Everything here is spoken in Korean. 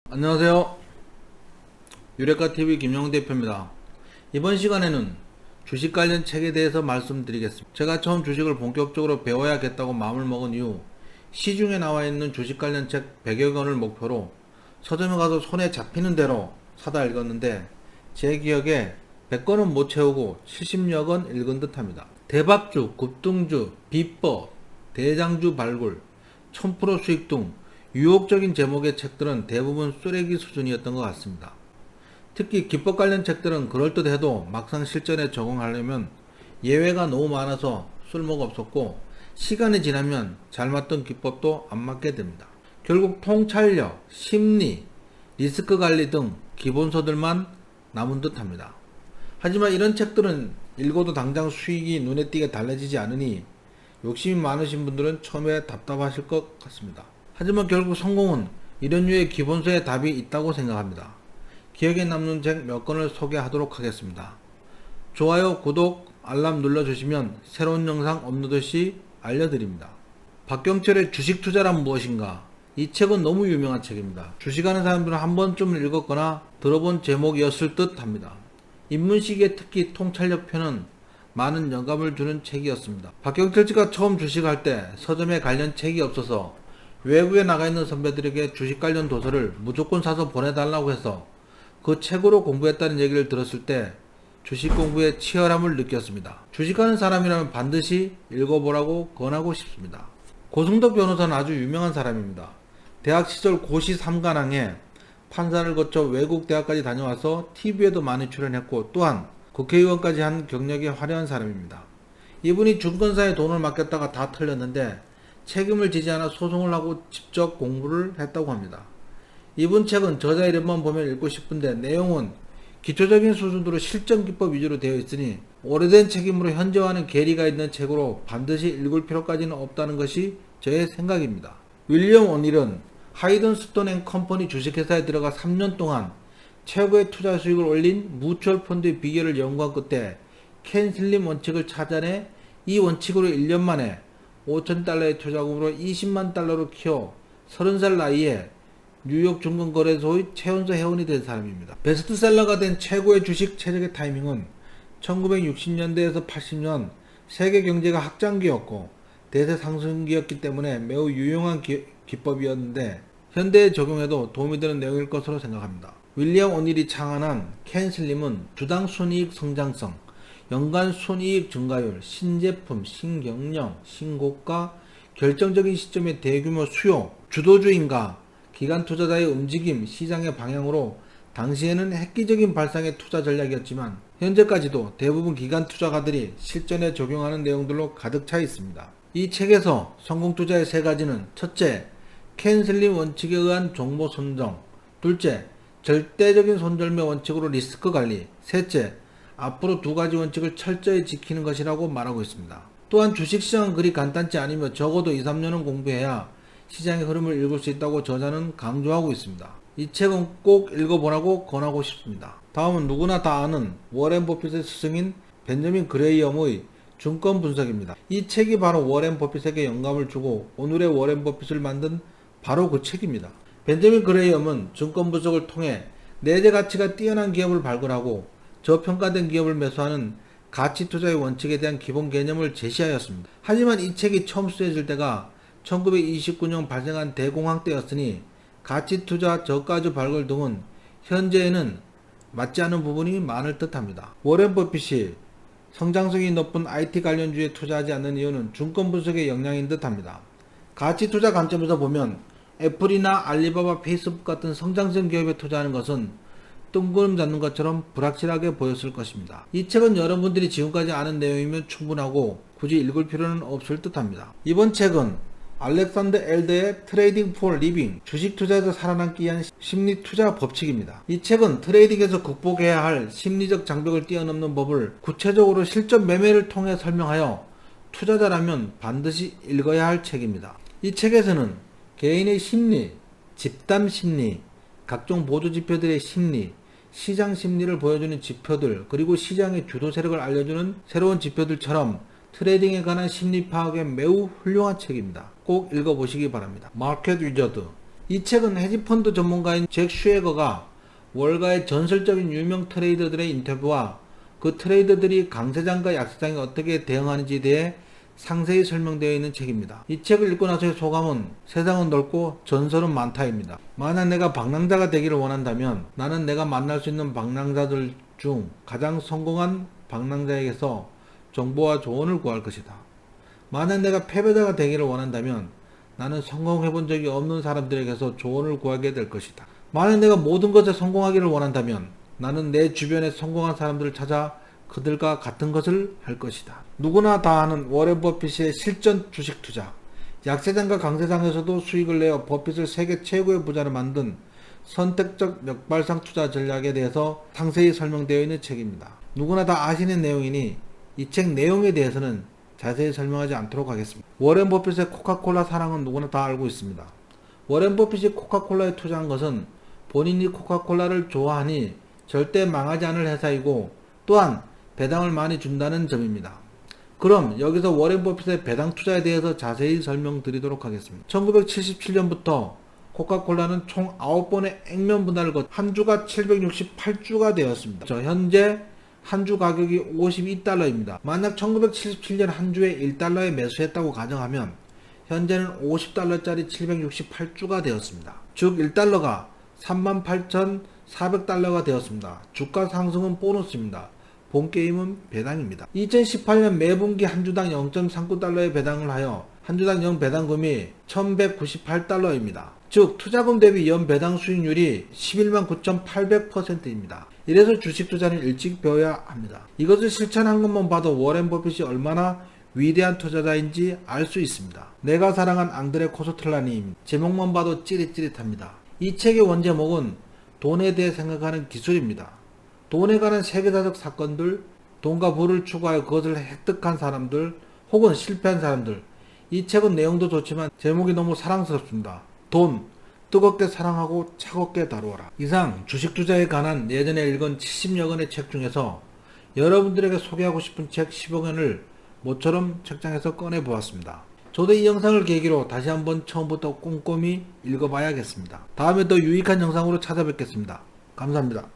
안녕하세요. 유레카TV 김영웅 대표입니다. 이번 시간에는 주식 관련 책에 대해서 말씀드리겠습니다. 제가 처음 주식을 본격적으로 배워야겠다고 마음을 먹은 이후 시중에 나와 있는 주식 관련 책 100여 권을 목표로 서점에 가서 손에 잡히는 대로 사다 읽었는데 제 기억에 100권은 못 채우고 70여 권 읽은 듯 합니다. 대밥주, 급등주, 비법, 대장주 발굴, 1000% 수익 등 유혹적인 제목의 책들은 대부분 쓰레기 수준이었던 것 같습니다. 특히 기법 관련 책들은 그럴듯해도 막상 실전에 적용하려면 예외가 너무 많아서 쓸모가 없었고 시간이 지나면 잘 맞던 기법도 안 맞게 됩니다. 결국 통찰력, 심리, 리스크 관리 등 기본서들만 남은 듯 합니다. 하지만 이런 책들은 읽어도 당장 수익이 눈에 띄게 달라지지 않으니 욕심이 많으신 분들은 처음에 답답하실 것 같습니다. 하지만 결국 성공은 이런 류의 기본서에 답이 있다고 생각합니다. 기억에 남는 책 몇 권을 소개하도록 하겠습니다. 좋아요, 구독, 알람 눌러주시면 새로운 영상 업로드 시 알려드립니다. 박경철의 주식 투자란 무엇인가? 이 책은 너무 유명한 책입니다. 주식하는 사람들은 한 번쯤 읽었거나 들어본 제목이었을 듯 합니다. 입문 시기에 특히 통찰력 편은 많은 영감을 주는 책이었습니다. 박경철 씨가 처음 주식할 때 서점에 관련 책이 없어서 외국에 나가 있는 선배들에게 주식 관련 도서를 무조건 사서 보내달라고 해서 그 책으로 공부했다는 얘기를 들었을 때 주식 공부에 치열함을 느꼈습니다. 주식하는 사람이라면 반드시 읽어보라고 권하고 싶습니다. 고승덕 변호사는 아주 유명한 사람입니다. 대학 시절 고시 3관왕에 판사를 거쳐 외국 대학까지 다녀와서 TV에도 많이 출연했고 또한 국회의원까지 한 경력이 화려한 사람입니다. 이분이 증권사에 돈을 맡겼다가 다 털렸는데 책임을 지지 않아 소송을 하고 직접 공부를 했다고 합니다. 이분 책은 저자 이름만 보면 읽고 싶은데 내용은 기초적인 수준으로 실전 기법 위주로 되어 있으니 오래된 책임으로 현재와는 괴리가 있는 책으로 반드시 읽을 필요까지는 없다는 것이 저의 생각입니다. 윌리엄 오닐은 하이든 스톤 앤 컴퍼니 주식회사에 들어가 3년 동안 최고의 투자 수익을 올린 뮤추얼 펀드의 비결을 연구한 끝에 켄 슬림 원칙을 찾아내 이 원칙으로 1년 만에 5,000달러의 투자금으로 20만 달러로 키워 30살 나이에 뉴욕 증권거래소의 최연소 회원이 된 사람입니다. 베스트셀러가 된 최고의 주식 최적의 타이밍은 1960년대에서 80년 세계 경제가 확장기였고 대세 상승기였기 때문에 매우 유용한 기법이었는데 현대에 적용해도 도움이 되는 내용일 것으로 생각합니다. 윌리엄 오닐이 창안한 켄 슬림은 주당 순이익 성장성, 연간 순이익 증가율, 신제품, 신경영, 신고가, 결정적인 시점의 대규모 수요, 주도주의인가, 기관 투자자의 움직임, 시장의 방향으로 당시에는 획기적인 발상의 투자 전략이었지만 현재까지도 대부분 기관 투자가들이 실전에 적용하는 내용들로 가득 차 있습니다. 이 책에서 성공 투자의 세 가지는 첫째, 켄 슬림 원칙에 의한 종목 선정, 둘째, 절대적인 손절매 원칙으로 리스크 관리, 셋째, 앞으로 두 가지 원칙을 철저히 지키는 것이라고 말하고 있습니다. 또한 주식시장은 그리 간단치 않으며 적어도 2, 3년은 공부해야 시장의 흐름을 읽을 수 있다고 저자는 강조하고 있습니다. 이 책은 꼭 읽어보라고 권하고 싶습니다. 다음은 누구나 다 아는 워렌 버핏의 스승인 벤저민 그레이엄의 증권 분석입니다. 이 책이 바로 워렌 버핏에게 영감을 주고 오늘의 워렌 버핏을 만든 바로 그 책입니다. 벤저민 그레이엄은 증권 분석을 통해 내재 가치가 뛰어난 기업을 발굴하고 저평가된 기업을 매수하는 가치 투자의 원칙에 대한 기본 개념을 제시하였습니다. 하지만 이 책이 처음 쓰여질 때가 1929년 발생한 대공황 때였으니 가치 투자, 저가주 발굴 등은 현재에는 맞지 않은 부분이 많을 듯합니다. 워렌 버핏이 성장성이 높은 IT 관련주에 투자하지 않는 이유는 증권 분석의 역량인 듯합니다. 가치 투자 관점에서 보면 애플이나 알리바바, 페이스북 같은 성장성 기업에 투자하는 것은 뜬구름 잡는 것처럼 불확실하게 보였을 것입니다. 이 책은 여러분들이 지금까지 아는 내용이면 충분하고 굳이 읽을 필요는 없을 듯합니다. 이번 책은 알렉산더 엘더의 트레이딩 포 리빙, 주식 투자에서 살아남기 위한 심리 투자 법칙입니다. 이 책은 트레이딩에서 극복해야 할 심리적 장벽을 뛰어넘는 법을 구체적으로 실전 매매를 통해 설명하여 투자자라면 반드시 읽어야 할 책입니다. 이 책에서는 개인의 심리, 집단 심리, 각종 보조 지표들의 심리, 시장 심리를 보여주는 지표들, 그리고 시장의 주도 세력을 알려주는 새로운 지표들처럼 트레이딩에 관한 심리 파악에 매우 훌륭한 책입니다. 꼭 읽어보시기 바랍니다. 마켓 위저드. 이 책은 헤지펀드 전문가인 잭 슈에거가 월가의 전설적인 유명 트레이더들의 인터뷰와 그 트레이더들이 강세장과 약세장에 어떻게 대응하는지에 대해 상세히 설명되어 있는 책입니다. 이 책을 읽고 나서의 소감은 세상은 넓고 전설은 많다입니다. 만약 내가 방랑자가 되기를 원한다면 나는 내가 만날 수 있는 방랑자들 중 가장 성공한 방랑자에게서 정보와 조언을 구할 것이다. 만약 내가 패배자가 되기를 원한다면 나는 성공해본 적이 없는 사람들에게서 조언을 구하게 될 것이다. 만약 내가 모든 것에 성공하기를 원한다면 나는 내 주변에 성공한 사람들을 찾아 그들과 같은 것을 할 것이다. 누구나 다 아는 워렌 버핏의 실전 주식 투자. 약세장과 강세장에서도 수익을 내어 버핏을 세계 최고의 부자를 만든 선택적 역발상 투자 전략에 대해서 상세히 설명되어 있는 책입니다. 누구나 다 아시는 내용이니 이 책 내용에 대해서는 자세히 설명하지 않도록 하겠습니다. 워렌 버핏의 코카콜라 사랑은 누구나 다 알고 있습니다. 워렌 버핏이 코카콜라에 투자한 것은 본인이 코카콜라를 좋아하니 절대 망하지 않을 회사이고 또한 배당을 많이 준다는 점입니다. 그럼 여기서 워렌 버핏의 배당 투자에 대해서 자세히 설명드리도록 하겠습니다. 1977년부터 코카콜라는 총 9번의 액면 분할을 거쳐 한 주가 768주가 되었습니다. 현재 한 주 가격이 52달러입니다. 만약 1977년 한 주에 1달러에 매수했다고 가정하면 현재는 50달러짜리 768주가 되었습니다. 즉 1달러가 38,400달러가 되었습니다. 주가 상승은 보너스입니다. 본 게임은 배당입니다. 2018년 매분기 한 주당 0.39달러의 배당을 하여 한 주당 연 배당금이 1198달러입니다. 즉 투자금 대비 연 배당 수익률이 119,800%입니다. 이래서 주식 투자는 일찍 배워야 합니다. 이것을 실천한 것만 봐도 워렌 버핏이 얼마나 위대한 투자자인지 알 수 있습니다. 내가 사랑한 앙드레 코스텔라님, 제목만 봐도 찌릿찌릿합니다. 이 책의 원제목은 돈에 대해 생각하는 기술입니다. 돈에 관한 세계사적 사건들, 돈과 부를 추구하여 그것을 획득한 사람들, 혹은 실패한 사람들. 이 책은 내용도 좋지만 제목이 너무 사랑스럽습니다. 돈, 뜨겁게 사랑하고 차갑게 다루어라. 이상 주식 투자에 관한 예전에 읽은 70여 권의 책 중에서 여러분들에게 소개하고 싶은 책 10억원을 모처럼 책장에서 꺼내 보았습니다. 저도 이 영상을 계기로 다시 한번 처음부터 꼼꼼히 읽어봐야겠습니다. 다음에 더 유익한 영상으로 찾아뵙겠습니다. 감사합니다.